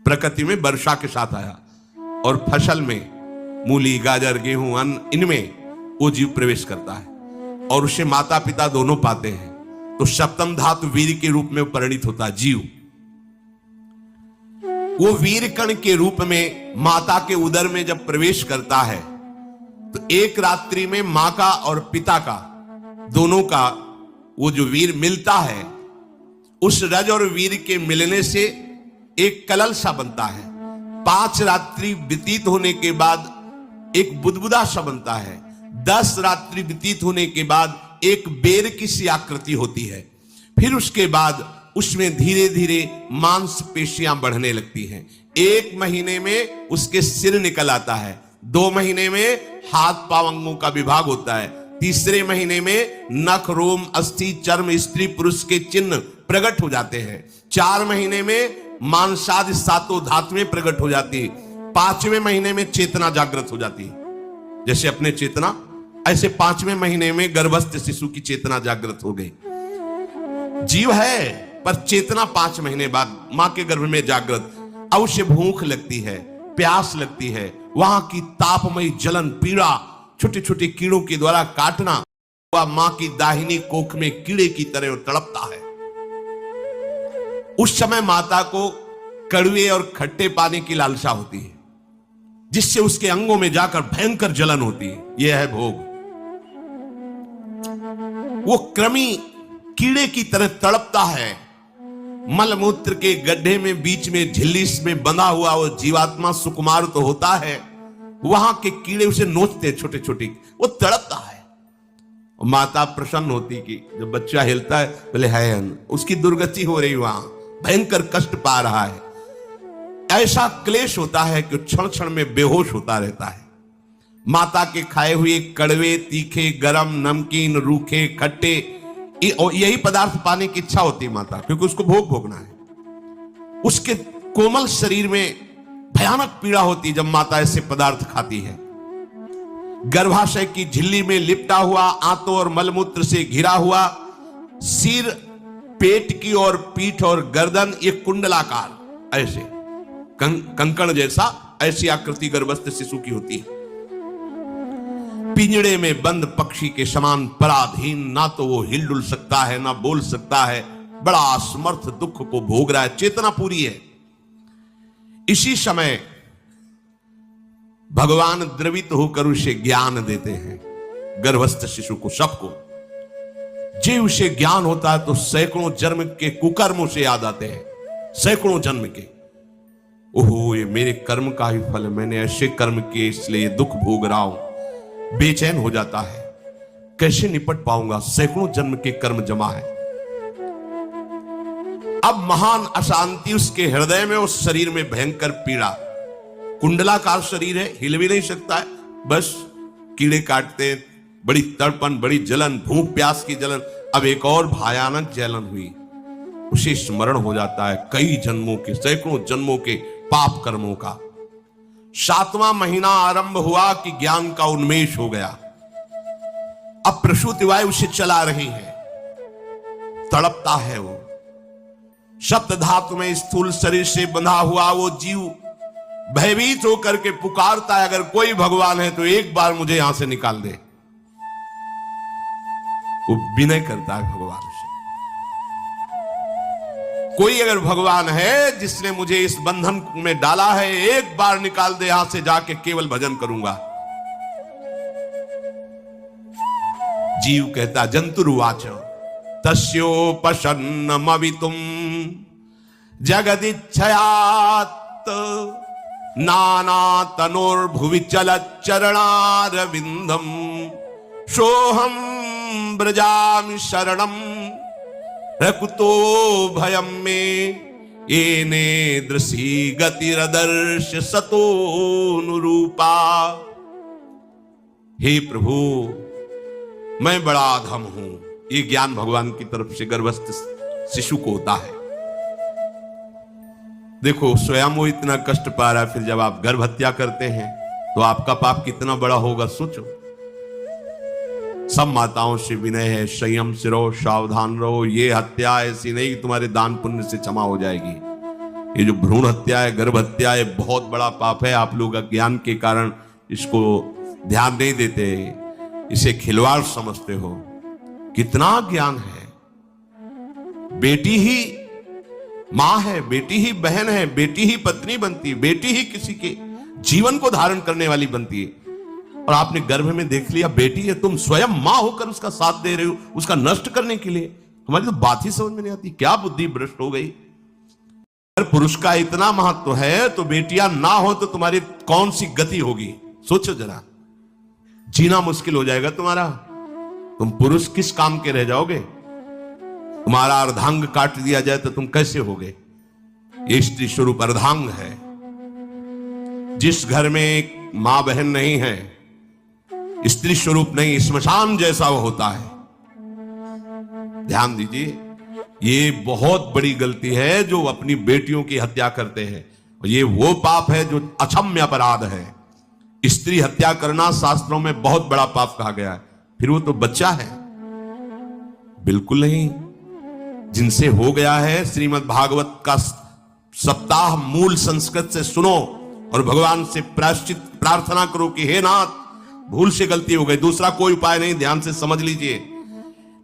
प्रकृति में वर्षा के साथ आया और फसल में मूली, गाजर, गेहूं, अन्न, इनमें वो जीव प्रवेश करता है और उसे माता पिता दोनों पाते हैं। तो सप्तम धातु वीर के रूप में परिणित होता है जीव। वो वीर कण के रूप में माता के उदर में जब प्रवेश करता है तो एक रात्रि में मां का और पिता का दोनों का वो जो वीर मिलता है, उस रज और वीर के मिलने से एक कलल सा बनता है। 5 रात्रि व्यतीत होने के बाद एक बुदबुदा सा बनता है। 10 रात्रि व्यतीत होने के बाद एक बेर की सी आकृति होती है। फिर उसके बाद उसमें धीरे धीरे मांसपेशियां बढ़ने लगती हैं। 1 महीने में उसके सिर निकल आता है। 2 महीने में हाथ पांव अंगों का विभाग होता है। तीसरे महीने में नख, रोम, अस्थि, चर्म, स्त्री पुरुष के चिन्ह प्रकट हो जाते हैं। 4 महीने में मांसादि 7 धातुएं प्रकट हो जाती है। 5वें महीने में चेतना जागृत हो जाती है। जैसे अपने चेतना, ऐसे 5वें महीने में गर्भस्थ शिशु की चेतना जागृत हो गई। जीव है पर चेतना 5 महीने बाद मां के गर्भ में जागृत। अब उसे भूख लगती है, प्यास लगती है, वहां की तापमयी जलन, पीड़ा, छोटे छोटे कीड़ों के द्वारा काटना, वह मां की दाहिनी कोख में कीड़े की तरह तड़पता है। उस समय माता को कड़वे और खट्टे पानी की लालसा होती है, जिससे उसके अंगों में जाकर भयंकर जलन होती है। यह है भोग। वो कृमि कीड़े की तरह तड़पता है। मलमूत्र के गड्ढे में बीच में झिल्ली में बंधा हुआ वो जीवात्मा सुकुमार तो होता है, वहां के कीड़े उसे नोचते छोटे छोटे, वो तड़पता है। माता प्रसन्न होती कि जब बच्चा हिलता है, बोले है उसकी दुर्गति हो रही, वहां भयंकर कष्ट पा रहा है। ऐसा क्लेश होता है कि क्षण क्षण में बेहोश होता रहता है। माता के खाए हुए कड़वे, तीखे, गरम, नमकीन, रूखे, खट्टे, यही पदार्थ पाने की इच्छा होती है माता, क्योंकि उसको भोग भोगना है। उसके कोमल शरीर में भयानक पीड़ा होती जब माता ऐसे पदार्थ खाती है। गर्भाशय की झिल्ली में लिपटा हुआ, आंतों और मलमूत्र से घिरा हुआ सिर, पेट की और पीठ और गर्दन, ये कुंडलाकार ऐसे कंकण जैसा, ऐसी आकृति गर्भस्थ शिशु की होती है। पिंजड़े में बंद पक्षी के समान पराधीन, ना तो वो हिल डुल सकता है, ना बोल सकता है। बड़ा असमर्थ दुख को भोग रहा है। चेतना पूरी है। इसी समय भगवान द्रवित होकर उसे ज्ञान देते हैं, गर्भस्थ शिशु को, सबको। जे उसे ज्ञान होता है तो सैकड़ों जन्म के कुकर्मों से याद आते हैं, सैकड़ों जन्म के। ओहो, ये मेरे कर्म का ही फल, मैंने ऐसे कर्म किए इसलिए दुख भोग रहा हूं। बेचैन हो जाता है, कैसे निपट पाऊंगा, सैकड़ों जन्म के कर्म जमा है। अब महान अशांति उसके हृदय में, उस शरीर में भयंकर पीड़ा। कुंडलाकार शरीर है, हिल भी नहीं सकता है, बस कीड़े काटते, बड़ी तड़पन, बड़ी जलन, भूख प्यास की जलन। अब एक और भयानक जलन हुई, उसे स्मरण हो जाता है कई जन्मों के, सैकड़ों जन्मों के पाप कर्मों का। 7वां महीना आरंभ हुआ कि ज्ञान का उन्मेष हो गया। अब प्रसूति वायु उसे चला रही है, तड़पता है वो। सप्त धातु में स्थूल शरीर से बंधा हुआ वो जीव भयभीत होकर के पुकारता है, अगर कोई भगवान है तो एक बार मुझे यहां से निकाल दे। वो विनय करता है भगवान से, कोई अगर भगवान है जिसने मुझे इस बंधन में डाला है, एक बार निकाल दे, यहां से जाके केवल भजन करूंगा। जीव कहता, जंतुरुवाच तस्योपशन्नमवितुम जगदिच्छयात् नाना तनोर्भुवि चलच्चरणारविंदम सोहम ब्रजामि शरणम रकुतो भयम में येने दृशी गतिरदर्श सतोनुरूपा। हे प्रभु, मैं बड़ा अधम हूं। ये ज्ञान भगवान की तरफ से गर्भस्थ शिशु को होता है। देखो, स्वयं वो इतना कष्ट पा रहा है, फिर जब आप गर्भ हत्या करते हैं तो आपका पाप कितना बड़ा होगा, सोचो। सब माताओं से विनय है, संयम से रहो, सावधान रहो। ये हत्या ऐसी नहीं कि तुम्हारे दान पुण्य से क्षमा हो जाएगी। ये जो भ्रूण हत्या है, गर्भ हत्या है, बहुत बड़ा पाप है। आप लोग अज्ञान के कारण इसको ध्यान नहीं देते, इसे खिलवाड़ समझते हो। कितना ज्ञान है। बेटी ही मां है, बेटी ही बहन है, बेटी ही पत्नी बनती है, बेटी ही किसी के जीवन को धारण करने वाली बनती है। और आपने गर्भ में देख लिया बेटी है, तुम स्वयं मां होकर उसका साथ दे रहे हो, उसका नष्ट करने के लिए। हमारी तो बात ही समझ में नहीं आती, क्या बुद्धि भ्रष्ट हो गई। अगर पुरुष का इतना महत्व है तो बेटियां ना हो तो तुम्हारी कौन सी गति होगी, सोचो जरा। जीना मुश्किल हो जाएगा तुम्हारा। तुम पुरुष किस काम के रह जाओगे। तुम्हारा अर्धांग काट दिया जाए तो तुम कैसे होगे। ये स्त्री स्वरूप अर्धांग है। जिस घर में एक मां बहन नहीं है, स्त्री स्वरूप नहीं, स्मशान जैसा वो होता है। ध्यान दीजिए, ये बहुत बड़ी गलती है जो अपनी बेटियों की हत्या करते हैं। और ये वो पाप है जो अक्षम्य अपराध है। स्त्री हत्या करना शास्त्रों में बहुत बड़ा पाप कहा गया है। फिर वो तो बच्चा है, बिल्कुल नहीं। जिनसे हो गया है, श्रीमद् भागवत का सप्ताह मूल संस्कृत से सुनो और भगवान से प्रायश्चित प्रार्थना करो कि हे नाथ, भूल से गलती हो गई, दूसरा कोई उपाय नहीं। ध्यान से समझ लीजिए,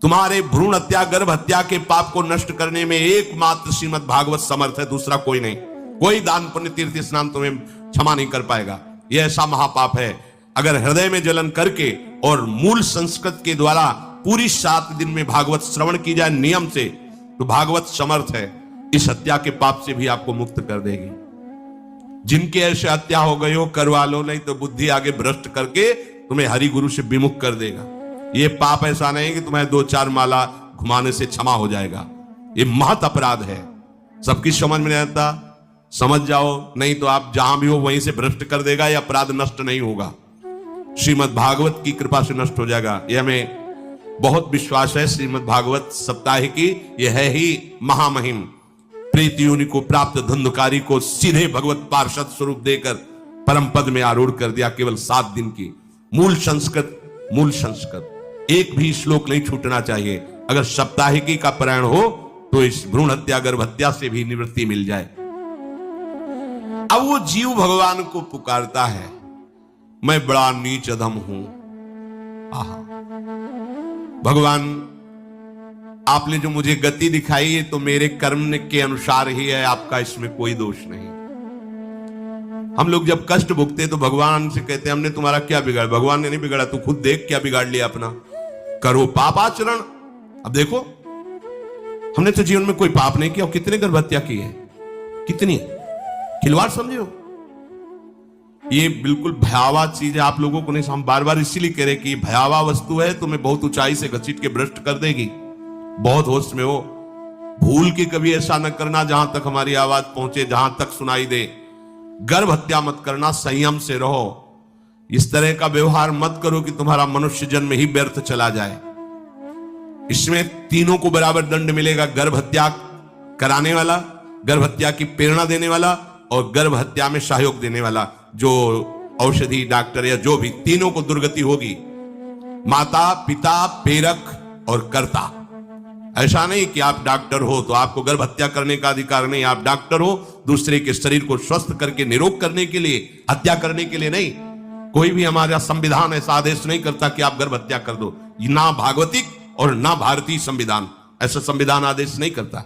तुम्हारे भ्रूण हत्या गर्भ हत्या के पाप को नष्ट करने में एकमात्र श्रीमद् भागवत समर्थ है, दूसरा कोई नहीं। कोई दान पुण्य तीर्थ स्नान तुम्हें क्षमा नहीं कर पाएगा। यह ऐसा महापाप है। अगर हृदय में जलन करके और मूल संस्कृत के द्वारा पूरी 7 दिन में भागवत श्रवण की जाए नियम से, तो भागवत समर्थ है, इस हत्या के पाप से भी आपको मुक्त कर देगी। जिनके ऐसे हत्या हो गई हो करवा लो, नहीं तो बुद्धि आगे भ्रष्ट करके तुम्हें हरि गुरु से विमुख कर देगा। ये पाप ऐसा नहीं कि तुम्हें 2-4 माला घुमाने से क्षमा हो जाएगा। ये महत अपराध है। सबकी समझ में नहीं आता, समझ जाओ, नहीं तो आप जहां भी हो वहीं से भ्रष्ट कर देगा। यह अपराध नष्ट नहीं होगा, श्रीमद् भागवत की कृपा से नष्ट हो जाएगा। यह हमें बहुत विश्वास है। श्रीमद् भागवत सप्ताह की यह है ही महामहिम। प्रीति योनि को प्राप्त धुंधकारी को सीधे भगवत पार्षद स्वरूप देकर परम पद में आरूढ़ कर दिया। केवल 7 दिन की मूल संस्कृत एक भी श्लोक नहीं छूटना चाहिए। अगर सप्ताहिकी का पारायण हो तो इस भ्रूण हत्या गर्भ हत्या से भी निवृत्ति मिल जाए। अब वो जीव भगवान को पुकारता है, मैं बड़ा नीच अधम हूं। आहा, भगवान आपने जो मुझे गति दिखाई है तो मेरे कर्म के अनुसार ही है, आपका इसमें कोई दोष नहीं। हम लोग जब कष्ट भुगते तो भगवान से कहते हमने तुम्हारा क्या बिगाड़ा। भगवान ने नहीं बिगाड़ा, तू खुद देख क्या बिगाड़ लिया अपना। करो पाप आचरण। अब देखो, हमने तो जीवन में कोई पाप नहीं किया और कितने गर्भ हत्या की है, कितनी खिलवाड़ समझे हो। ये बिल्कुल भयावह चीज है। आप लोगों को नहीं, हम बार बार इसीलिए कह रहे कि भयावह वस्तु है, तुम्हें बहुत ऊंचाई से घसीट के भ्रष्ट कर देगी। बहुत होश में हो, भूल के कभी ऐसा न करना जहां तक हमारी आवाज पहुंचे, जहां तक सुनाई दे। गर्भ हत्या मत करना, संयम से रहो। इस तरह का व्यवहार मत करो कि तुम्हारा मनुष्य जन्म ही व्यर्थ चला जाए। इसमें तीनों को बराबर दंड मिलेगा। गर्भ हत्या कराने वाला, गर्भ हत्या की प्रेरणा देने वाला और गर्भ हत्या में सहयोग देने वाला, जो औषधि डॉक्टर या जो भी, तीनों को दुर्गति होगी। माता पिता प्रेरक और कर्ता। ऐसा नहीं कि आप डॉक्टर हो तो आपको गर्भ हत्या करने का अधिकार नहीं। आप डॉक्टर हो दूसरे के शरीर को स्वस्थ करके निरोग करने के लिए, हत्या करने के लिए नहीं। कोई भी हमारा संविधान ऐसा आदेश नहीं करता कि आप गर्भ हत्या कर दो। ना भागवतिक और ना भारतीय संविधान ऐसा संविधान आदेश नहीं करता।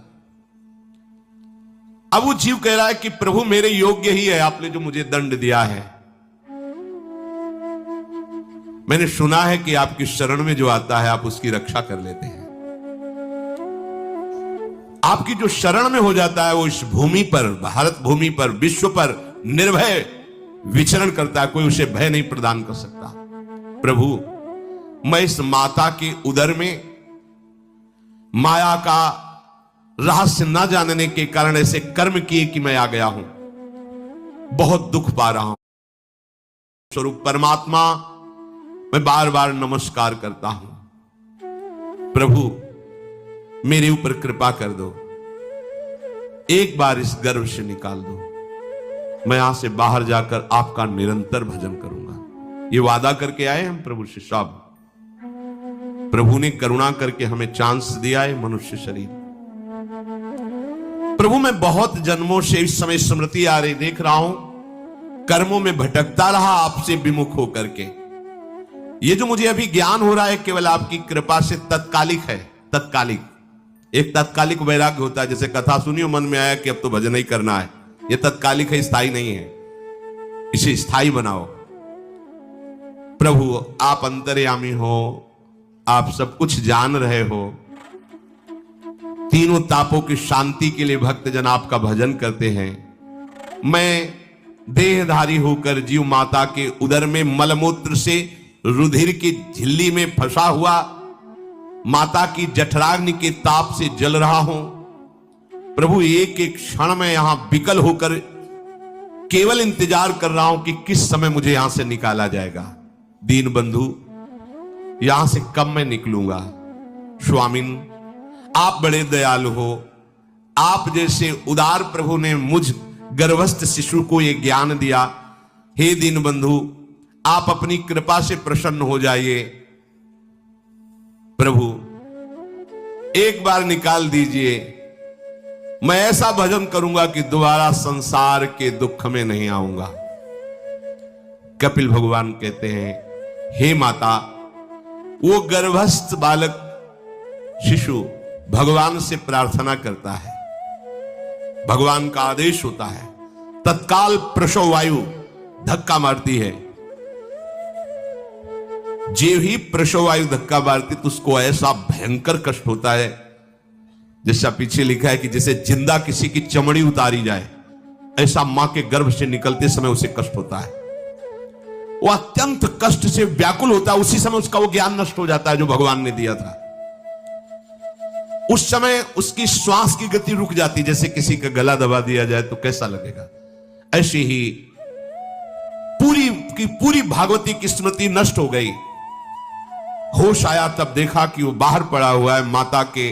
अब वो जीव कह रहा है कि प्रभु मेरे योग्य ही है, आपने जो मुझे दंड दिया है। मैंने सुना है कि आपकी शरण में जो आता है आप उसकी रक्षा कर लेते हैं। आपकी जो शरण में हो जाता है वो इस भूमि पर, भारत भूमि पर, विश्व पर निर्भय विचरण करता है। कोई उसे भय नहीं प्रदान कर सकता। प्रभु, मैं इस माता के उदर में माया का रहस्य न जानने के कारण ऐसे कर्म किए कि मैं आ गया हूं। बहुत दुख पा रहा हूं। स्वरूप परमात्मा, मैं बार बार नमस्कार करता हूं। प्रभु, मेरे ऊपर कृपा कर दो, एक बार इस गर्भ से निकाल दो। मैं यहां से बाहर जाकर आपका निरंतर भजन करूंगा। ये वादा करके आए हम प्रभु से। सब प्रभु ने करुणा करके हमें चांस दिया है मनुष्य शरीर। प्रभु मैं बहुत जन्मों से इस समय स्मृति आ रही देख रहा हूं, कर्मों में भटकता रहा आपसे विमुख होकर के। ये जो मुझे अभी ज्ञान हो रहा है केवल आपकी कृपा से तत्कालिक है, तत्कालिक। एक तत्कालिक वैराग्य होता है, जैसे कथा सुनियो मन में आया कि अब तो भजन ही करना है, ये तत्कालिक है, स्थायी नहीं है। इसे स्थायी बनाओ। प्रभु आप अंतर्यामी हो, आप सब कुछ जान रहे हो। तीनों तापों की शांति के लिए भक्तजन आपका भजन करते हैं। मैं देहधारी होकर जीव माता के उदर में मलमूत्र से रुधिर की झिल्ली में फंसा हुआ माता की जठराग्नि के ताप से जल रहा हूं। प्रभु एक एक क्षण में यहां विकल होकर केवल इंतजार कर रहा हूं कि किस समय मुझे यहां से निकाला जाएगा। दीन बंधु, यहां से कब मैं निकलूंगा। स्वामिन आप बड़े दयालु हो। आप जैसे उदार प्रभु ने मुझ गर्भस्थ शिशु को यह ज्ञान दिया। हे दीन बंधु, आप अपनी कृपा से प्रसन्न हो जाइए। प्रभु एक बार निकाल दीजिए, मैं ऐसा भजन करूंगा कि दोबारा संसार के दुख में नहीं आऊंगा। कपिल भगवान कहते हैं, हे माता, वो गर्भस्थ बालक शिशु भगवान से प्रार्थना करता है, भगवान का आदेश होता है, तत्काल प्रसव वायु धक्का मारती है। जो ही प्रसव वायु धक्का मारती तो उसको ऐसा भयंकर कष्ट होता है, जैसा पीछे लिखा है कि जैसे जिंदा किसी की चमड़ी उतारी जाए, ऐसा मां के गर्भ से निकलते समय उसे कष्ट होता है। वो अत्यंत कष्ट से व्याकुल होता है। उसी समय उसका वो ज्ञान नष्ट हो जाता है जो भगवान ने दिया था। उस समय उसकी श्वास की गति रुक जाती, जैसे किसी का गला दबा दिया जाए तो कैसा लगेगा। ऐसी ही पूरी की पूरी भागवती की स्मृति नष्ट हो गई। होश आया तब देखा कि वो बाहर पड़ा हुआ है, माता के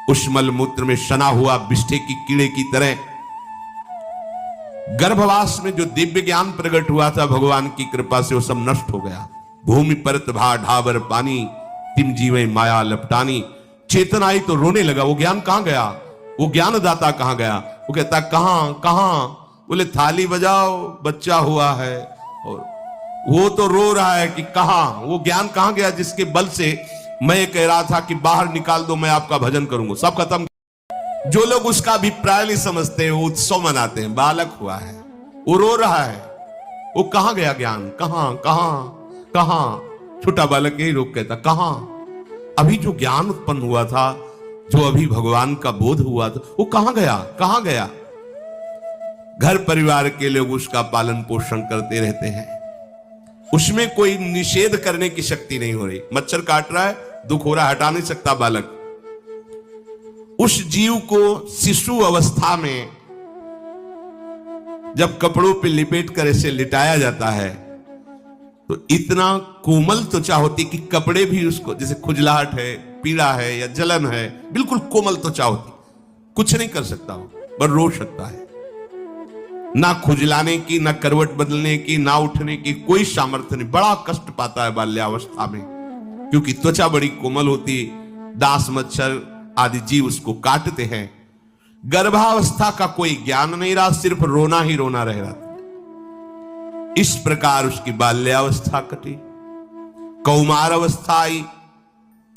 उस मलमूत्र में सना हुआ बिष्ठे की कीड़े की तरह। गर्भवास में जो दिव्य ज्ञान प्रकट हुआ था भगवान की कृपा से, वो सब नष्ट हो गया। भूमि परत भा ढाबर पानी, तिम जीवे माया लपटानी। चेतन आई तो रोने लगा। वो ज्ञान कहां गया, वो ज्ञानदाता कहां गया। वो कहता कहां कहां, बोले थाली बजाओ, बच्चा हुआ है। और वो तो रो रहा है कि कहां, वो ज्ञान कहां गया जिसके बल से मैं कह रहा था कि बाहर निकाल दो, मैं आपका भजन करूंगा। सब खत्म। जो लोग उसका अभिप्राय नहीं समझते, वो उत्सव मनाते हैं, बालक हुआ है, वो रो रहा है, वो कहां गया ज्ञान, कहां कहां कहां। छोटा बालक यही रोक कहता कहां। अभी जो ज्ञान उत्पन्न हुआ था, जो अभी भगवान का बोध हुआ था, वो कहां गया, कहां गया। घर परिवार के लोग उसका पालन पोषण करते रहते हैं, उसमें कोई निषेध करने की शक्ति नहीं हो रही। मच्छर काट रहा है, दुख हो रहा है, हटा नहीं सकता बालक। उस जीव को शिशु अवस्था में जब कपड़ों पे लिपेट कर इसे लिटाया जाता है तो इतना कोमल त्वचा होती कि कपड़े भी उसको, जैसे खुजलाहट है, पीड़ा है या जलन है, बिल्कुल कोमल त्वचा होती, कुछ नहीं कर सकता वो, पर रो सकता है। ना खुजलाने की, ना करवट बदलने की, ना उठने की कोई सामर्थ्य नहीं। बड़ा कष्ट पाता है बाल्यावस्था में, क्योंकि त्वचा बड़ी कोमल होती, दास मच्छर आदि जीव उसको काटते हैं। गर्भावस्था का कोई ज्ञान नहीं रहा, सिर्फ रोना ही रोना रह रहा था। इस प्रकार उसकी बाल्यावस्था कटी, कौमार अवस्था आई,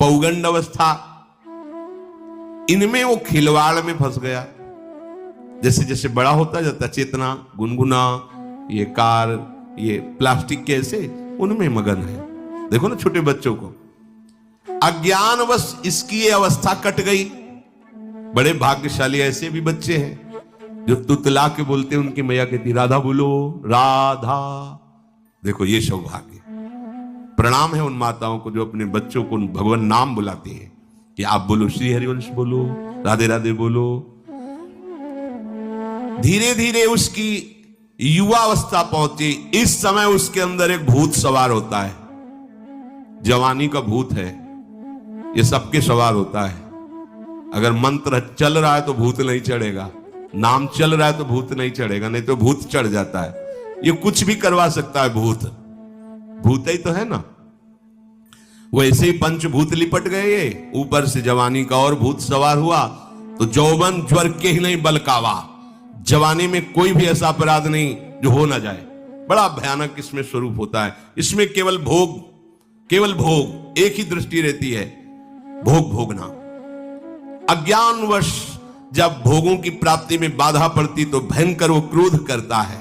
पौगंड अवस्था, इनमें वो खिलवाड़ में फंस गया। जैसे जैसे बड़ा होता जाता, चेतना, गुनगुना, ये कार, ये प्लास्टिक के ऐसे उनमें मगन है। देखो ना छोटे बच्चों को, अज्ञानवश इसकी ये अवस्था कट गई। बड़े भाग्यशाली ऐसे भी बच्चे हैं जो तुतला के बोलते हैं, उनकी मैया कहती राधा बोलो, राधा। देखो ये सौभाग्य, प्रणाम है उन माताओं को जो अपने बच्चों को भगवान नाम बुलाती है कि आप बोलो श्री हरिवंश बोलो, राधे राधे बोलो। धीरे धीरे उसकी युवा अवस्था पहुंची। इस समय उसके अंदर एक भूत सवार होता है, जवानी का भूत है, ये सबके सवार होता है। अगर मंत्र चल रहा है तो भूत नहीं चढ़ेगा, नाम चल रहा है तो भूत नहीं चढ़ेगा, नहीं तो भूत चढ़ जाता है। ये कुछ भी करवा सकता है भूत, भूत ही तो है ना। वैसे ही पंचभूत लिपट गए, ऊपर से जवानी का और भूत सवार हुआ तो जौवन ज्वर के ही नहीं बलकावा, जवानी में कोई भी ऐसा अपराध नहीं जो हो ना जाए। बड़ा भयानक इसमें स्वरूप होता है। इसमें केवल भोग एक ही दृष्टि रहती है, भोगना। अज्ञानवश जब भोगों की प्राप्ति में बाधा पड़ती तो भयंकर वो क्रोध करता है,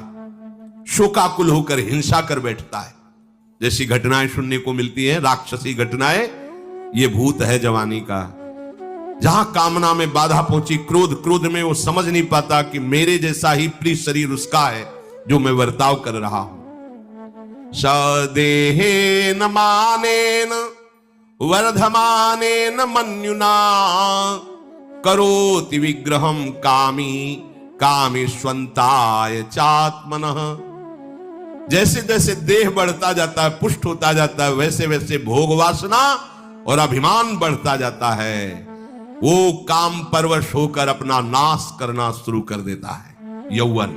शोकाकुल होकर हिंसा कर बैठता है। जैसी घटनाएं सुनने को मिलती हैं, राक्षसी घटनाएं, ये भूत है जवानी का। जहां कामना में बाधा पहुंची, क्रोध में वो समझ नहीं पाता कि मेरे जैसा ही प्रिय शरीर उसका है जो मैं वर्ताव कर रहा हूं। सदेहेन मानेन वर्धमानेन मन्युना करोति विग्रहम कामेष्वन्ताय चात्मनः। जैसे जैसे देह बढ़ता जाता है, पुष्ट होता जाता है, वैसे वैसे भोग वासना और अभिमान बढ़ता जाता है। वो काम परवश होकर अपना नाश करना शुरू कर देता है। यौवन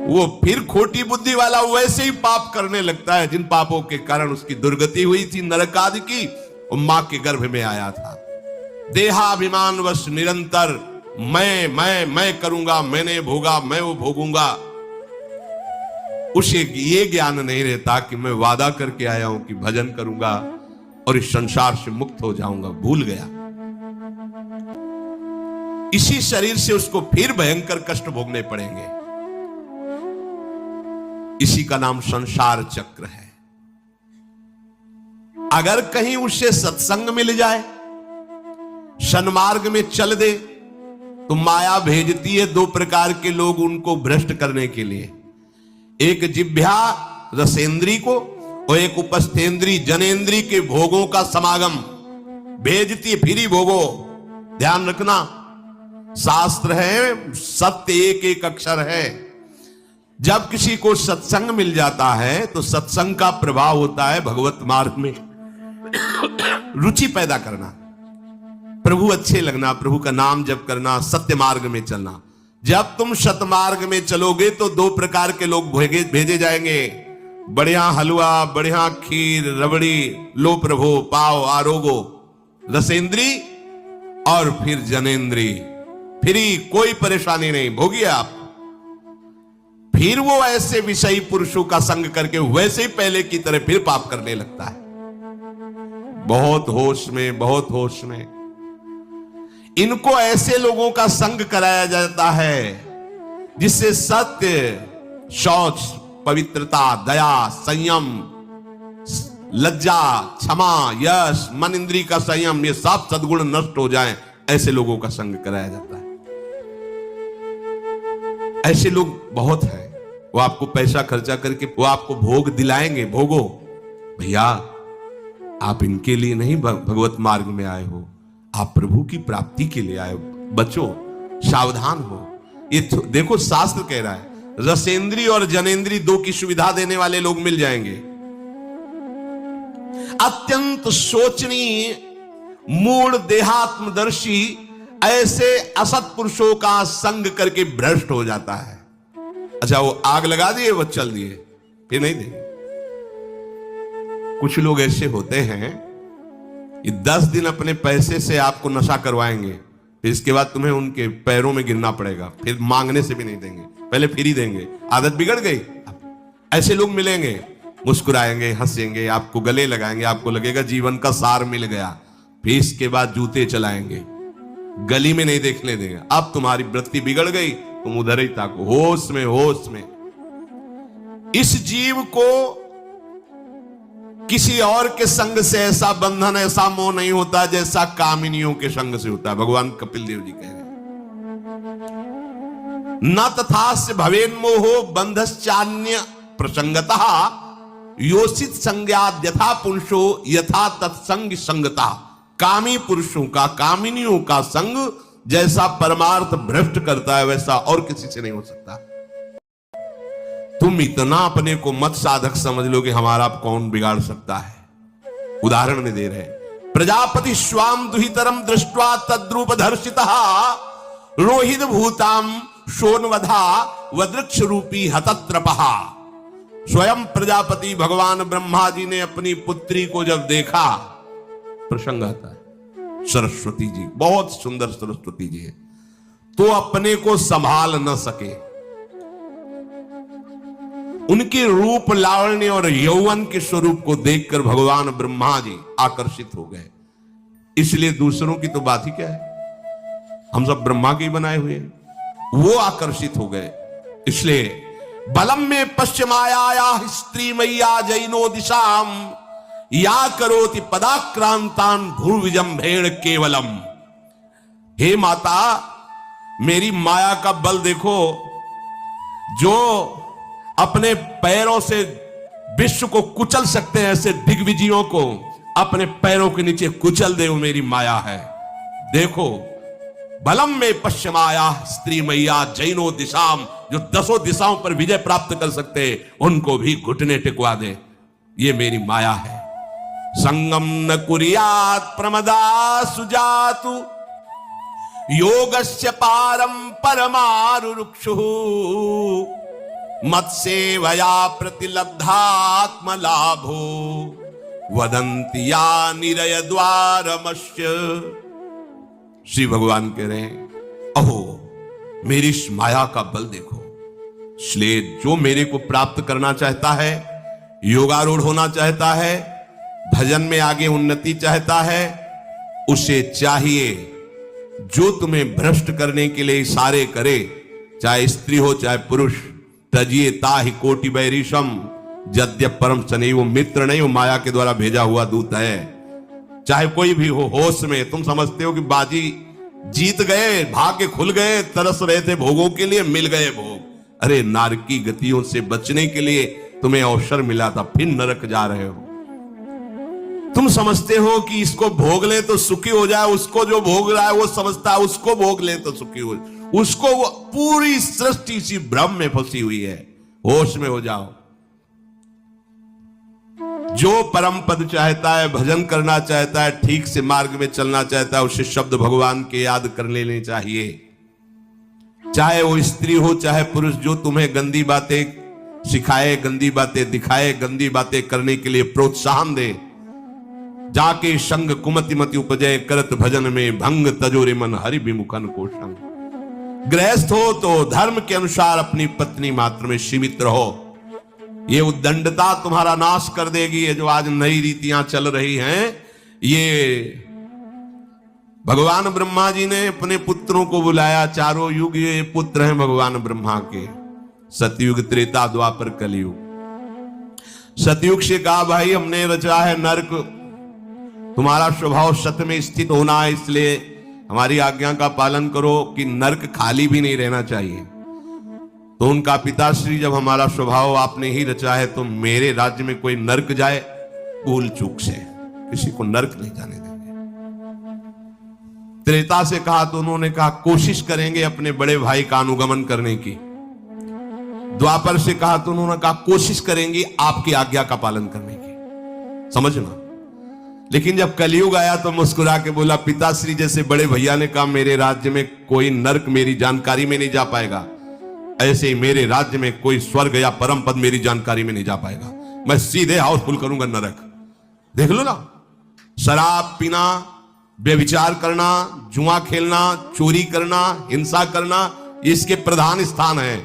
वो फिर खोटी बुद्धि वाला वैसे ही पाप करने लगता है जिन पापों के कारण उसकी दुर्गति हुई थी नरक आदि की, और मां के गर्भ में आया था। देहाभिमान वश निरंतर मैं करूंगा, मैंने भोगा, मैं वो भोगूंगा। उसे ये ज्ञान नहीं रहता कि मैं वादा करके आया हूं कि भजन करूंगा और इस संसार से मुक्त हो जाऊंगा। भूल गया। इसी शरीर से उसको फिर भयंकर कष्ट भोगने पड़ेंगे। इसी का नाम संसार चक्र है। अगर कहीं उसे सत्संग मिल जाए, सन्मार्ग में चल दे, तो माया भेजती है दो प्रकार के लोग उनको भ्रष्ट करने के लिए। एक जिह्वा रसेंद्री को और एक उपस्थेंद्री जनेंद्री के भोगों का समागम भेजती है। फिर ही भोगो। ध्यान रखना, शास्त्र है, सत्य एक एक अक्षर है। जब किसी को सत्संग मिल जाता है तो सत्संग का प्रभाव होता है भगवत मार्ग में रुचि पैदा करना, प्रभु अच्छे लगना, प्रभु का नाम जप करना, सत्य मार्ग में चलना। जब तुम सतमार्ग में चलोगे तो दो प्रकार के लोग भेजे जाएंगे। बढ़िया हलवा, बढ़िया खीर, रबड़ी, लो प्रभु, पाओ, आरोगो। रसेंद्री और फिर जनेंद्री, फिर कोई परेशानी नहीं, भोगिए आप। फिर वो ऐसे विषयी पुरुषों का संग करके वैसे ही पहले की तरह फिर पाप करने लगता है। बहुत होश में इनको ऐसे लोगों का संग कराया जाता है जिससे सत्य, शौच, पवित्रता, दया, संयम, लज्जा, क्षमा, यश, मन इंद्री का संयम, ये सब सद्गुण नष्ट हो जाएं, ऐसे लोगों का संग कराया जाता है। ऐसे लोग बहुत हैं। वो आपको पैसा खर्चा करके वो आपको भोग दिलाएंगे। भोगो भैया, आप इनके लिए नहीं भगवत मार्ग में आए हो, आप प्रभु की प्राप्ति के लिए आए हो। बचो, सावधान हो। ये देखो, शास्त्र कह रहा है रसेंद्री और जनेंद्री दो की सुविधा देने वाले लोग मिल जाएंगे। अत्यंत सोचनीय, मूढ़, देहात्मदर्शी ऐसे असत पुरुषों का संग करके भ्रष्ट हो जाता है। अच्छा, वो आग लगा दिए, वो चल दिए, फिर नहीं देंगे। कुछ लोग ऐसे होते हैं, ये 10 दिन अपने पैसे से आपको नशा करवाएंगे, फिर इसके बाद तुम्हें उनके पैरों में गिरना पड़ेगा, फिर मांगने से भी नहीं देंगे, पहले फिर ही देंगे। आदत बिगड़ गई। ऐसे लोग मिलेंगे, मुस्कुराएंगे, हंसेंगे, आपको गले लगाएंगे, आपको लगेगा जीवन का सार मिल गया। फिर इसके बाद जूते चलाएंगे, गली में नहीं देखने देंगे। अब तुम्हारी वृत्ति बिगड़ गई, तुम उधर ही ताको, होश में। इस जीव को किसी और के संग से ऐसा बंधन, ऐसा मोह नहीं होता जैसा कामिनियों के संग से होता है। भगवान कपिल देव जी कह रहे हैं, न तथास्य भवेन मोहो बंधश्चान्य प्रसंगतः योषित संज्ञात यथा पुरुषो यथा तत्संग संगता। कामी पुरुषों का, कामिनियों का संग जैसा परमार्थ भ्रष्ट करता है वैसा और किसी से नहीं हो सकता। तुम इतना अपने को मत साधक समझ लो कि हमारा कौन बिगाड़ सकता है। उदाहरण में दे रहे, प्रजापति स्वाम दुहितरम दृष्ट्वा तद्रूप धर्षितः रोहित भूताम शोनवधा वदृक्ष रूपी हतत्रपः। स्वयं प्रजापति भगवान ब्रह्मा जी ने अपनी पुत्री को जब देखा, प्रसंग आता है, सरस्वती जी, बहुत सुंदर सरस्वती जी है, तो अपने को संभाल न सके। उनके रूप लावण्य और यौवन के स्वरूप को देखकर भगवान ब्रह्मा जी आकर्षित हो गए। इसलिए दूसरों की तो बात ही क्या है, हम सब ब्रह्मा के ही बनाए हुए हैं, वो आकर्षित हो गए। इसलिए बलम में पश्चिमाया स्त्री मैया जैनो दिशाम या करोति पदाक्रांतान भूर्विजंभेण केवलम। हे माता, मेरी माया का बल देखो, जो अपने पैरों से विश्व को कुचल सकते हैं, ऐसे दिग्विजयों को अपने पैरों के नीचे कुचल दे, वो मेरी माया है। देखो, बलम में पश्चिमाया स्त्री मैया जैनो दिशाम, जो 10 दिशाओं पर विजय प्राप्त कर सकते, उनको भी घुटने टिकवा दे, ये मेरी माया है। संगम न कुर्यात् प्रमदा सुजातु योगस्य पारम परमारुरुक्षु मत्सेवया प्रतिलब्धात्म लाभो वदन्ति या निरय द्वारमस्य। श्री भगवान कह रहे हैं, अहो मेरी इस माया का बल देखो। इसलिए जो मेरे को प्राप्त करना चाहता है, योगारूढ़ होना चाहता है, भजन में आगे उन्नति चाहता है, उसे चाहिए जो तुम्हें भ्रष्ट करने के लिए इशारे करे, चाहे स्त्री हो चाहे पुरुष, तजिए ताहि कोटि बैरिशम यद्यप परम सनैव। वो मित्र नहीं, वो माया के द्वारा भेजा हुआ दूत है। चाहे कोई भी हो, होश में तुम समझते हो कि बाजी जीत गए, भाग्य खुल गए, तरस रहे थे भोगों के लिए, मिल गए भोग। अरे नारकी गतियों से बचने के लिए तुम्हें अवसर मिला था, फिर नरक जा रहे हो। तुम समझते हो कि इसको भोग ले तो सुखी हो जाए, उसको जो भोग रहा है वो समझता है उसको भोग ले तो सुखी हो जाए, उसको वो पूरी सृष्टि इसी भ्रम में फंसी हुई है। होश में हो जाओ। जो परम पद चाहता है, भजन करना चाहता है, ठीक से मार्ग में चलना चाहता है, उसे शब्द भगवान के याद कर लेने चाहिए। चाहे वो स्त्री हो चाहे पुरुष, जो तुम्हें गंदी बातें सिखाए, गंदी बातें दिखाए, गंदी बातें करने के लिए प्रोत्साहन दे, जाके संग कुमति मति उपजय करत भजन में भंग तजोरे मन हरि विमुखन को संग। गृहस्थ हो तो धर्म के अनुसार अपनी पत्नी मात्र में सीमित रहो। ये उद्दंडता तुम्हारा नाश कर देगी। ये जो आज नई रीतियां चल रही हैं, ये भगवान ब्रह्मा जी ने अपने पुत्रों को बुलाया। चारों युग ये पुत्र हैं भगवान ब्रह्मा के, सतयुग, त्रेता, द्वापर, कलयुग। सतयुग से कहा, भाई हमने रचा है नरक, तुम्हारा स्वभाव सत्य में स्थित होना है, इसलिए हमारी आज्ञा का पालन करो कि नरक खाली भी नहीं रहना चाहिए। तो उनका पिताश्री, जब हमारा स्वभाव आपने ही रचा है, तो मेरे राज्य में कोई नरक जाए, भूल चूक से किसी को नरक नहीं जाने देंगे। त्रेता से कहा तो उन्होंने कहा कोशिश करेंगे अपने बड़े भाई का अनुगमन करने की। द्वापर से कहा तो उन्होंने कहा कोशिश करेंगे आपकी आज्ञा का पालन करने की। समझना। लेकिन जब कलयुग आया तो मुस्कुरा के बोला, पिताश्री जैसे बड़े भैया ने कहा मेरे राज्य में कोई नरक मेरी जानकारी में नहीं जा पाएगा, ऐसे ही मेरे राज्य में कोई स्वर्ग या परम पद मेरी जानकारी में नहीं जा पाएगा। मैं सीधे हाउसफुल करूंगा नरक। देख लो ना, शराब पीना, व्यभिचार करना, जुआ खेलना, चोरी करना, हिंसा करना, इसके प्रधान स्थान है।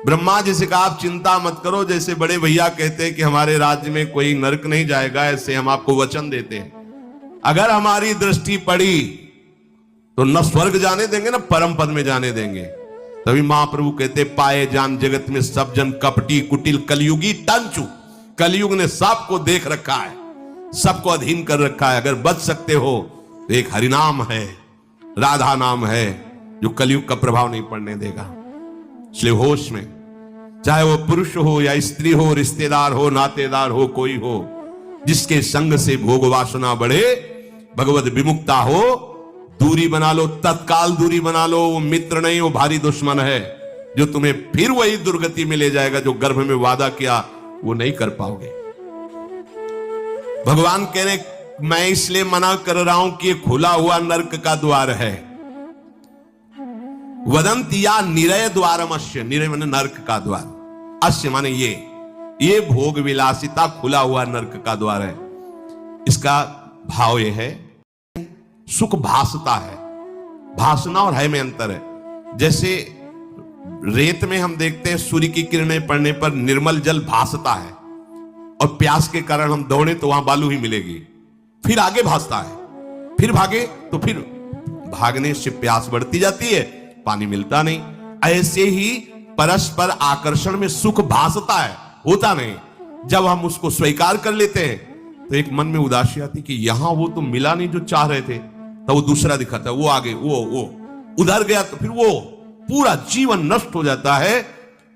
ब्रह्मा जी से कहा आप चिंता मत करो, जैसे बड़े भैया कहते हैं कि हमारे राज्य में कोई नरक नहीं जाएगा, ऐसे हम आपको वचन देते हैं। अगर हमारी दृष्टि पड़ी तो न स्वर्ग जाने देंगे न परम पद में जाने देंगे। तभी महाप्रभु कहते पाए जान जगत में सब जन कपटी कुटिल कलयुगी टंचू। कलयुग ने सबको देख रखा है, सबको अधीन कर रखा है। अगर बच सकते हो तो एक हरिनाम है, राधा नाम है, जो कलयुग का प्रभाव नहीं पड़ने देगा। इसलिए होश में, चाहे वो पुरुष हो या स्त्री हो, रिश्तेदार हो, नातेदार हो, कोई हो, जिसके संग से भोग वासना बढ़े, भगवत विमुक्ता हो, दूरी बना लो, तत्काल दूरी बना लो। वो मित्र नहीं, वो भारी दुश्मन है, जो तुम्हें फिर वही दुर्गति में ले जाएगा जो गर्भ में वादा किया वो नहीं कर पाओगे। भगवान कह रहे मैं इसलिए मना कर रहा हूं कि ये खुला हुआ नरक का द्वार है। वदंती या निरय द्वारमस्य, निरय माने नरक का द्वार, अस्य माने ये भोग विलासिता खुला हुआ नरक का द्वार है। इसका भाव यह है सुख भासता है। भासना और है में अंतर है। जैसे रेत में हम देखते हैं सूर्य की किरणें पड़ने पर निर्मल जल भासता है, और प्यास के कारण हम दौड़े तो वहां बालू ही मिलेगी, फिर आगे भासता है, फिर भागे तो फिर भागने से प्यास बढ़ती जाती है, पानी मिलता नहीं। ऐसे ही परस्पर आकर्षण में सुख भासता है, होता नहीं। जब हम उसको स्वीकार कर लेते हैं तो एक मन में उदासी आती कि यहां वो तो मिला नहीं जो चाह रहे थे, तो वो दूसरा दिखाता है, वो आगे वो उधर गया, तो फिर वो पूरा जीवन नष्ट हो जाता है।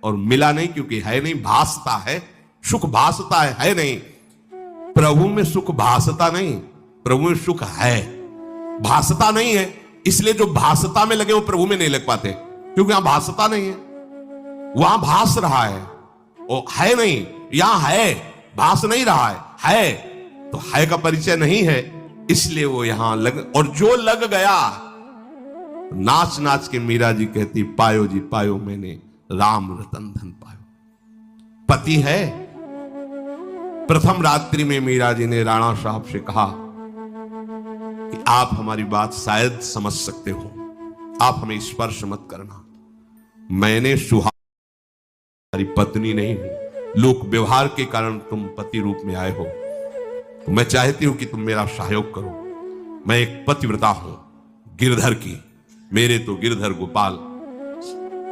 और मिला नहीं क्योंकि है नहीं, भासता है, सुख भासता है नहीं। प्रभु में सुख भासता नहीं, प्रभु में सुख है, भासता नहीं है। इसलिए जो भासता में लगे वो प्रभु में नहीं लग पाते, क्योंकि यहां भासता नहीं है, वहां भास रहा है, वो है नहीं। यहां है, भास नहीं रहा है तो है का परिचय नहीं है, इसलिए वो यहां लग। और जो लग गया, नाच नाच के मीरा जी कहती, पायो जी पायो मैंने राम रतन धन पायो। पति है। प्रथम रात्रि में मीरा जी ने राणा साहब से कहा कि आप हमारी बात शायद समझ सकते हो, आप हमें स्पर्श मत करना। मैंने तुम्हारी पत्नी नहीं हूं, लोक व्यवहार के कारण तुम पति रूप में आए हो, तो मैं चाहती हूं कि तुम मेरा सहयोग करो। मैं एक पतिव्रता हूं, गिरधर की, मेरे तो गिरधर गोपाल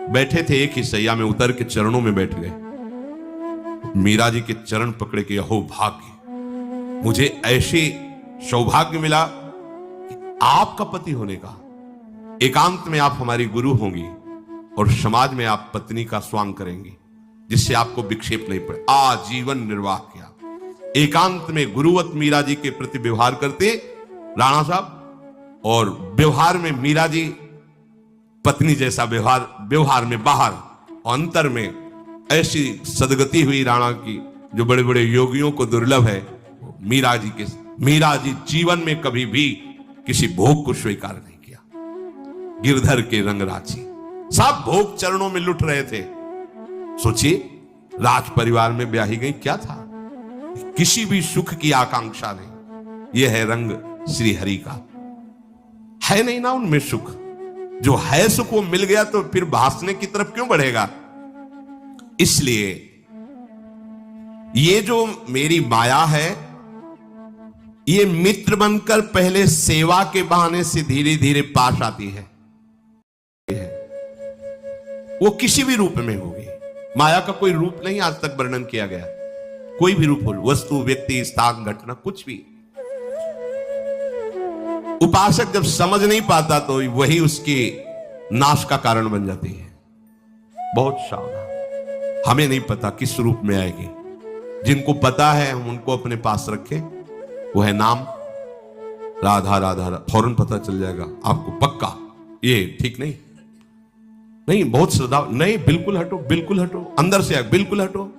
बैठे थे एक ही सैया में, उतर के चरणों में बैठ गए। मीरा जी के चरण पकड़े के अहो भाग्य, मुझे ऐसे सौभाग्य मिला कि आपका पति होने का। एकांत में आप हमारी गुरु होंगी और समाज में आप पत्नी का स्वांग करेंगी, जिससे आपको विक्षेप नहीं पड़े। आजीवन निर्वाह किया। एकांत में गुरुवत मीरा जी के प्रति व्यवहार करते राणा साहब, और व्यवहार में मीरा जी पत्नी जैसा व्यवहार में बाहर, अंतर में ऐसी सदगति हुई राणा की जो बड़े बड़े योगियों को दुर्लभ है। मीरा जी जीवन में कभी भी किसी भोग को स्वीकार नहीं किया। गिरधर के रंगराची, सब भोग चरणों में लुट रहे थे। सोचिए, राज परिवार में ब्याही गई, क्या था? किसी भी सुख की आकांक्षा नहीं। यह है रंग श्री हरि का। है नहीं ना उनमें सुख, जो है सुख वो मिल गया तो फिर भासने की तरफ क्यों बढ़ेगा? इसलिए ये जो मेरी माया है, ये मित्र बनकर पहले सेवा के बहाने से धीरे धीरे पास आती है। वो किसी भी रूप में होगी। माया का कोई रूप नहीं आज तक वर्णन किया गया, कोई भी रूप हो, वस्तु, व्यक्ति, स्थान, घटना, कुछ भी। उपासक जब समझ नहीं पाता तो वही उसकी नाश का कारण बन जाती है। बहुत सावधान। हमें नहीं पता किस रूप में आएगी, जिनको पता है हम उनको अपने पास रखें। वो है नाम, राधा राधा, फौरन पता चल जाएगा आपको पक्का। ये ठीक नहीं, नहीं बहुत श्रद्धा नहीं, बिल्कुल हटो, बिल्कुल हटो, अंदर से बिल्कुल हटो।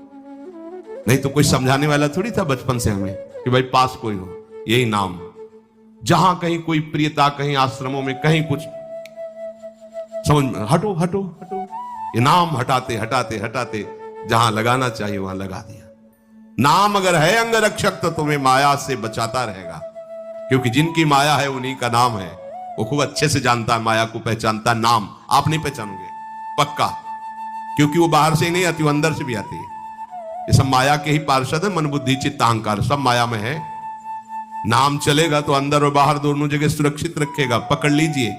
नहीं तो कोई समझाने वाला थोड़ी था बचपन से हमें कि भाई पास कोई हो। यही नाम, जहां कहीं कोई प्रियता, कहीं आश्रमों में कहीं कुछ, समझ में, हटो हटो हटो। ये नाम हटाते हटाते हटाते जहां लगाना चाहिए वहां लगा दिया। नाम अगर है अंगरक्षक तो तुम्हें माया से बचाता रहेगा, क्योंकि जिनकी माया है उन्हीं का नाम है। वो खूब अच्छे से जानता है, माया को पहचानता है। नाम आप नहीं पहचानोगे पक्का, क्योंकि वो बाहर से ही नहीं आती, वो अंदर से भी आती है। ये सब माया के ही पार्षद है। मन बुद्धि चित्त अहंकार सब माया में है। नाम चलेगा तो अंदर और बाहर दोनों जगह सुरक्षित रखेगा। पकड़ लीजिए,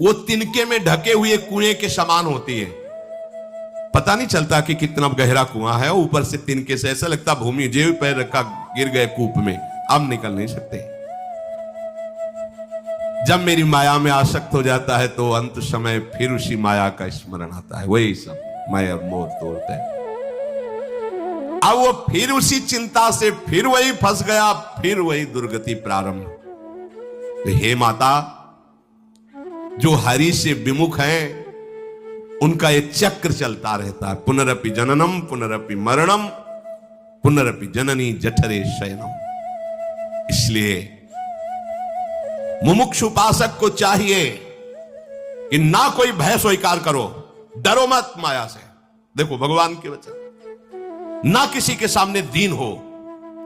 वो तिनके में ढके हुए कुएं के समान होती है। पता नहीं चलता कि कितना गहरा कुआं है, ऊपर से तिनके से ऐसा लगता भूमि, जेब पैर रखा गिर गए कूप में, अब निकल नहीं सकते। जब मेरी माया में आसक्त हो जाता है तो अंत समय फिर उसी माया का स्मरण आता है। वही सब मैं और मोह तोड़ते हैं। अब वो फिर उसी चिंता से फिर वही फंस गया, फिर वही दुर्गति प्रारंभ। तो हे माता, जो हरि से विमुख हैं उनका ये चक्र चलता रहता है। पुनरपि जननम पुनरपि मरणम पुनरपि जननी जठरे शयनम। इसलिए मुमुक्षु उपासक को चाहिए कि ना कोई भय स्वीकार करो, डरो मत माया से। देखो भगवान के वचन, ना किसी के सामने दीन हो।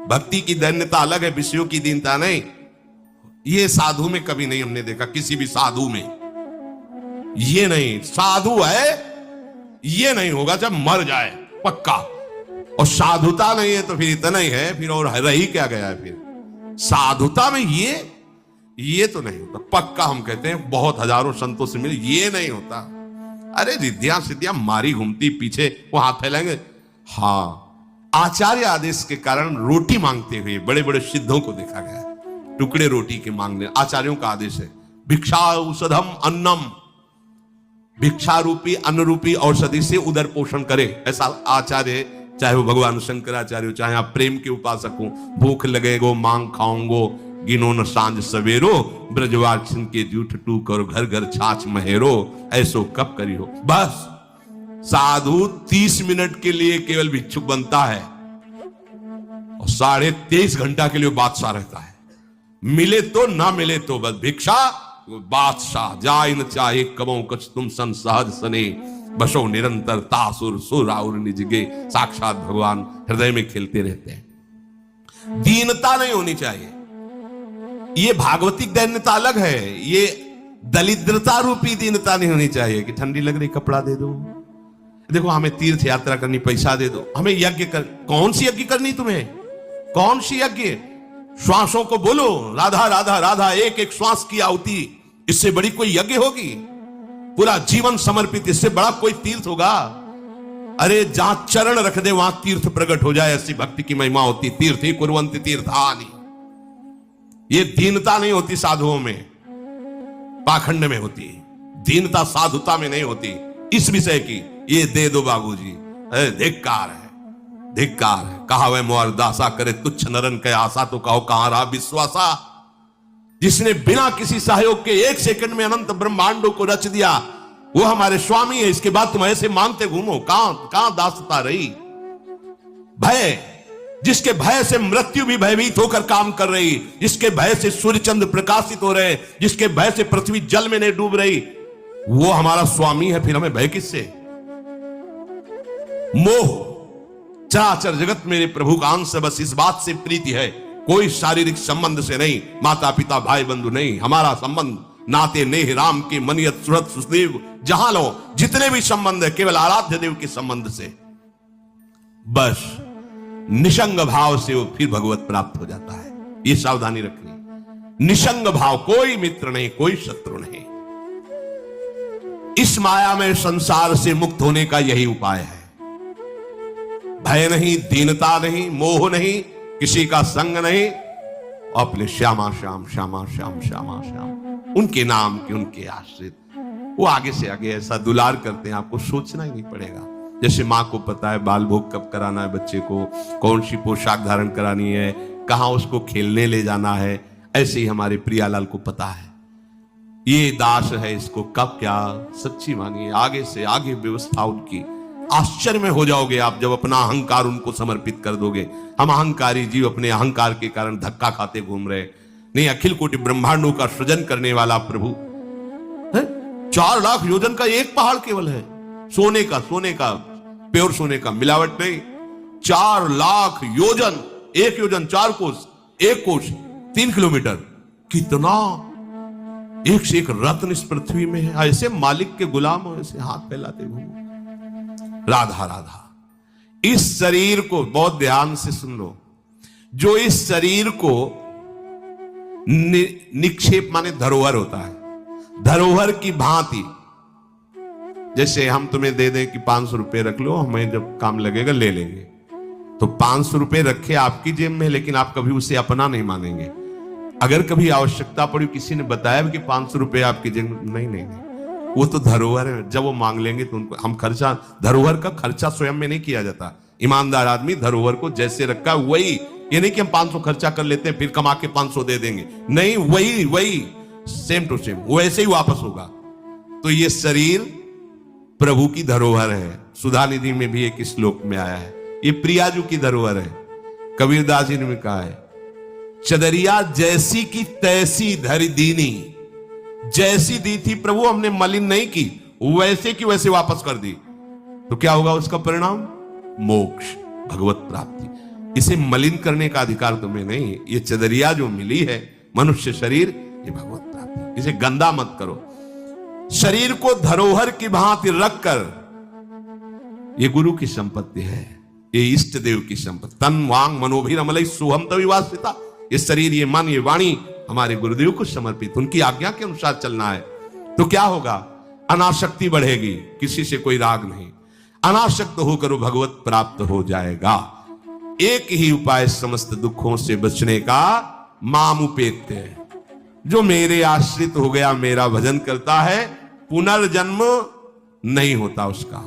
भक्ति की दैन्यता अलग है, विषयों की दीनता नहीं। ये साधु में कभी नहीं हमने देखा, किसी भी साधु में। ये नहीं, साधु है ये नहीं होगा जब मर जाए पक्का। और साधुता नहीं है तो फिर इतना ही है, फिर और रही क्या गया है फिर। साधुता में ये तो नहीं होता पक्का। हम कहते हैं बहुत हजारों संतों से मिले, ये नहीं होता। अरे रिद्धियां सिद्धियां मारी घूमती पीछे वो हाथ फैलाएंगे। हाँ, आचार्य आदेश के कारण रोटी मांगते हुए बड़े बड़े सिद्धों को देखा गया, टुकड़े रोटी के मांगने। आचार्यों का आदेश है, भिक्षा औषधम अन्नम, भिक्षा रूपी अन्न रूपी औषधि से उदर पोषण करे। ऐसा आचार्य, चाहे वो भगवान शंकराचार्य हो, चाहे आप प्रेम के उपासक हो। भूख लगेगो मांग खाऊंगो, गिनो न सांझ सवेरो, ब्रजवासिन के जूठ टू करो, घर घर छाछ महेरो, ऐसो कब करी हो। बस साधु 30 मिनट के लिए केवल भिक्षुक बनता है और 23.5 घंटा के लिए बादशाह रहता है। मिले तो ना मिले तो बस भिक्षा बादशाह। जाय न चाहे कबो कछ तुम सन सहज सने, बसो निरंतर तासुर सुर और निजगे। साक्षात भगवान हृदय में खेलते रहते हैं। दीनता नहीं होनी चाहिए। ये भागवतिक दैन्यता अलग है, ये दलिद्रता रूपी दीनता नहीं होनी चाहिए कि ठंडी लग रही कपड़ा दे दो, देखो हमें तीर्थ यात्रा करनी पैसा दे दो, हमें यज्ञ कर। कौन सी यज्ञ करनी तुम्हें, कौन सी यज्ञ। श्वासों को बोलो राधा राधा राधा, एक एक श्वास की आहुति, इससे बड़ी कोई यज्ञ होगी। पूरा जीवन समर्पित, इससे बड़ा कोई तीर्थ होगा। अरे जहां चरण रख दे वहां तीर्थ प्रकट हो जाए, ऐसी भक्ति की महिमा होती। तीर्थ ही कुर्वन्ति तीर्थानि। ये दीनता नहीं होती साधुओं में, पाखंड में होती। दीनता साधुता में नहीं होती। इस विषय की ये दे दो बाबूजी, धिक्कार है, धिक्कार है। कहा वह मोर दासा करे तुच्छ नरन के आशा, तो कहो कहां रहा विश्वासा। जिसने बिना किसी सहयोग के 1 सेकंड में अनंत ब्रह्मांडों को रच दिया, वो हमारे स्वामी है। इसके बाद तुम ऐसे मांगते घूमो, कहां दासता रही। भय, जिसके भय से मृत्यु भी भयभीत होकर काम कर रही, जिसके भय से सूर्य चंद्र प्रकाशित हो रहे, जिसके भय से पृथ्वी जल में नहीं डूब रही, वो हमारा स्वामी है। फिर हमें भय किससे। मोह, चराचर जगत मेरे प्रभु का अंश है, बस इस बात से प्रीति है। कोई शारीरिक संबंध से नहीं, माता पिता भाई बंधु नहीं। हमारा संबंध नाते नेह राम के मनियत सुरत सुदेव, जहां लो जितने भी संबंध है केवल आराध्य देव के संबंध से। बस निसंग भाव से वो फिर भगवत प्राप्त हो जाता है। ये सावधानी रखनी। निसंग भाव, कोई मित्र नहीं, कोई शत्रु नहीं। इस माया में संसार से मुक्त होने का यही उपाय है। भय नहीं, दीनता नहीं, मोह नहीं, किसी का संग नहीं, अपने श्यामा श्याम श्यामा श्याम श्यामा श्याम, उनके नाम के, उनके आश्रित। वो आगे से आगे ऐसा दुलार करते हैं, आपको सोचना ही नहीं पड़ेगा। जैसे माँ को पता है बाल भोग कब कराना है बच्चे को, कौन सी पोशाक धारण करानी है, कहां उसको खेलने ले जाना है, ऐसे ही हमारे प्रियालाल को पता है ये दास है, इसको कब क्या। सच्ची मानिए, आगे से आगे व्यवस्था उनकी। आश्चर्य में हो जाओगे आप जब अपना अहंकार उनको समर्पित कर दोगे। हम अहंकारी जीव अपने अहंकार के कारण धक्का खाते घूम रहे। नहीं, अखिल कोटि ब्रह्मांडों का सृजन करने वाला प्रभु है। 4 लाख योजन का एक पहाड़ केवल है, सोने का, सोने का, प्योर सोने का, मिलावट नहीं। 4 लाख योजन, 1 योजन 4 कोस, 1 कोस 3 किलोमीटर। कितना एक से एक रत्न इस पृथ्वी में है। ऐसे मालिक के गुलाम हो, ऐसे हाथ फैलाते घूमो। राधा राधा। इस शरीर को बहुत ध्यान से सुन लो। जो इस शरीर को निक्षेप माने धरोहर होता है, धरोहर की भांति। जैसे हम तुम्हें दे दें कि 500 रुपए रख लो, हमें जब काम लगेगा ले लेंगे। तो 500 रुपए रखे आपकी जेब में, लेकिन आप कभी उसे अपना नहीं मानेंगे। अगर कभी आवश्यकता पड़ी, किसी ने बताया कि 500 रुपए आपकी जेब में, नहीं नहीं नहीं, वो तो धरोहर है। जब वो मांग लेंगे तो उनको हम खर्चा, धरोहर का खर्चा स्वयं में नहीं किया जाता। ईमानदार आदमी धरोहर को जैसे रखा वही, ये नहीं कि हम 500 खर्चा कर लेते हैं फिर कमा के 500 दे देंगे, नहीं, वही सेम टू सेम वैसे ही वापस होगा। तो ये शरीर प्रभु की धरोहर है। सुधा निधि में भी एक श्लोक में आया है, ये प्रियाजू की धरोहर है। कबीरदास जी ने कहा है, चदरिया जैसी की तैसी धरि दीनी। जैसी दी थी प्रभु, हमने मलिन नहीं की, वैसे की वैसे वापस कर दी। तो क्या होगा उसका परिणाम? मोक्ष, भगवत प्राप्ति। इसे मलिन करने का अधिकार तुम्हें नहीं। ये चदरिया जो मिली है मनुष्य शरीर ये भगवत प्राप्ति, इसे गंदा मत करो। शरीर को धरोहर की भांति रखकर, ये गुरु की संपत्ति है, ये इष्ट देव की संपत्ति। तन वांग मनोभिरमलई सोहम तविवासिता, ये शरीर, ये मन, ये वाणी हमारे गुरुदेव को समर्पित, उनकी आज्ञा के अनुसार चलना है। तो क्या होगा? अनासक्ति बढ़ेगी, किसी से कोई राग नहीं, अनासक्त होकर भगवत प्राप्त हो जाएगा। एक ही उपाय समस्त दुखों से बचने का, मामुपेत्य, जो मेरे आश्रित हो गया, मेरा भजन करता है, पुनर्जन्म नहीं होता उसका,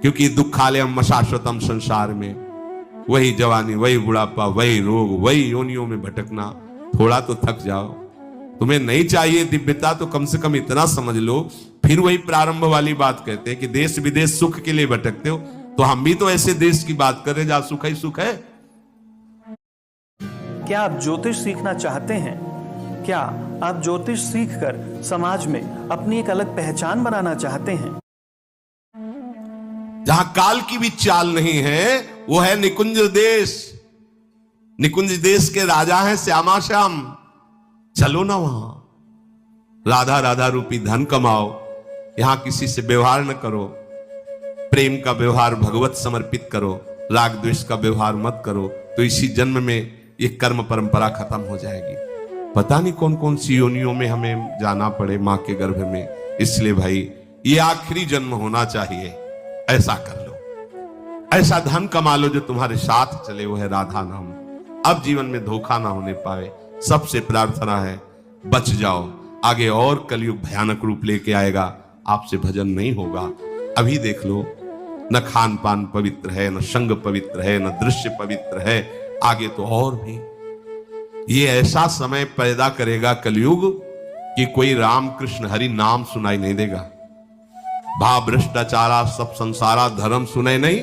क्योंकि दुखालयम शाश्वतम, संसार में वही जवानी, वही बुढ़ापा, वही रोग, वही योनियों में भटकना। थोड़ा तो थक जाओ। तुम्हें नहीं चाहिए दिव्यता तो कम से कम इतना समझ लो। फिर वही प्रारंभ वाली बात कहते हैं कि देश विदेश सुख के लिए भटकते हो, तो हम भी तो ऐसे देश की बात कर रहे जहां सुख ही सुख है। क्या आप ज्योतिष सीखना चाहते हैं? क्या आप ज्योतिष सीखकर समाज में अपनी एक अलग पहचान बनाना चाहते हैं? जहां काल की भी चाल नहीं है, वो है निकुंज देश। निकुंज देश के राजा हैं श्यामा श्याम। चलो ना वहां, राधा राधा रूपी धन कमाओ, यहां किसी से व्यवहार न करो, प्रेम का व्यवहार भगवत समर्पित करो, राग द्वेष का व्यवहार मत करो, तो इसी जन्म में ये कर्म परंपरा खत्म हो जाएगी। पता नहीं कौन कौन सी योनियों में हमें जाना पड़े मां के गर्भ में। इसलिए भाई, ये आखिरी जन्म होना चाहिए, ऐसा कर लो, ऐसा धन कमा लो जो तुम्हारे साथ चले, वो है राधा नाम। अब जीवन में धोखा ना होने पाए, सबसे प्रार्थना है बच जाओ, आगे और कलयुग भयानक रूप लेके आएगा, आपसे भजन नहीं होगा। अभी देख लो, न खान पान पवित्र है, न संग पवित्र है, न दृश्य पवित्र है, आगे तो और भी। ये ऐसा समय पैदा करेगा कलयुग कि कोई राम कृष्ण हरि नाम सुनाई नहीं देगा। भा भ्रष्टाचारा सब संसारा धर्म सुने नहीं।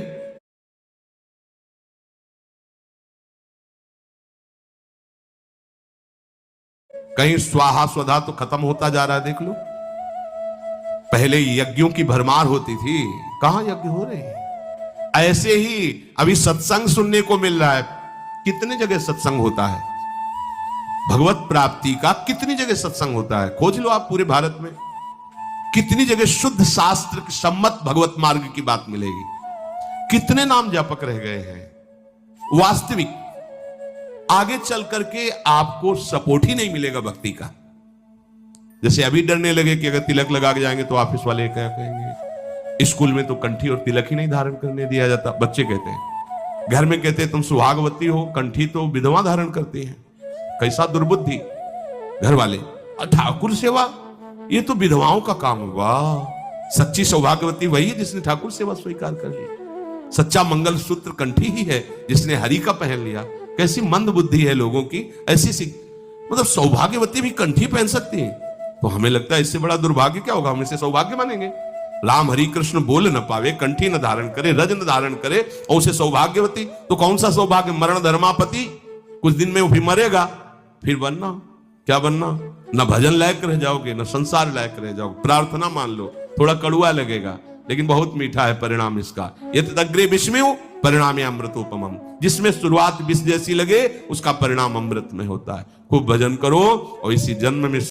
कहीं स्वाहा स्वधा तो खत्म होता जा रहा है, देख लो। पहले यज्ञों की भरमार होती थी, कहां यज्ञ हो रहे हैं? ऐसे ही अभी सत्संग सुनने को मिल रहा है। कितने जगह सत्संग होता है भगवत प्राप्ति का, कितनी जगह सत्संग होता है, खोज लो आप पूरे भारत में। कितनी जगह शुद्ध शास्त्र सम्मत भगवत मार्ग की बात मिलेगी। कितने नाम जापक रह गए हैं। वास्तविक आगे चल करके आपको सपोर्ट ही नहीं मिलेगा भक्ति का। जैसे अभी डरने लगे कि अगर तिलक लगा के जाएंगे तो ऑफिस वाले क्या कहेंगे। स्कूल में तो कंठी और तिलक ही नहीं धारण करने दिया जाता, बच्चे कहते हैं। घर में कहते हैं तुम सुहागवती हो, कंठी तो विधवा धारण करती हैं। कैसा दुर्बुद्धि घर वाले। ठाकुर सेवा ये तो विधवाओं का काम हुआ। सच्ची सौभाग्यवती वही है जिसने ठाकुर सेवा स्वीकार कर ली। सच्चा मंगल सूत्र कंठी ही है जिसने हरि का पहन लिया। कैसी मंद बुद्धि है लोगों की, ऐसी सी मतलब सौभाग्यवती भी कंठी पहन सकती है। तो हमें लगता है इससे बड़ा दुर्भाग्य क्या होगा, हम इसे सौभाग्य मानेंगे। राम हरि कृष्ण बोल न पावे, कंठी न धारण करे, रज न धारण करे और उसे सौभाग्यवती। तो कौन सा सौभाग्य? मरण धर्मापति। कुछ दिन में वो भी मरेगा, फिर बनना क्या बनना? न भजन लायक रह जाओगे, न संसार लायक रह जाओगे। प्रार्थना मान लो, थोड़ा कड़ुआ लगेगा लेकिन बहुत मीठा है परिणाम इसका। यत् अग्रे विस्मयो परिणामे अमृतोपमम्। जिसमें शुरुआत विष जैसी लगे उसका परिणाम अमृत में होता है। खूब भजन करो और इसी जन्म में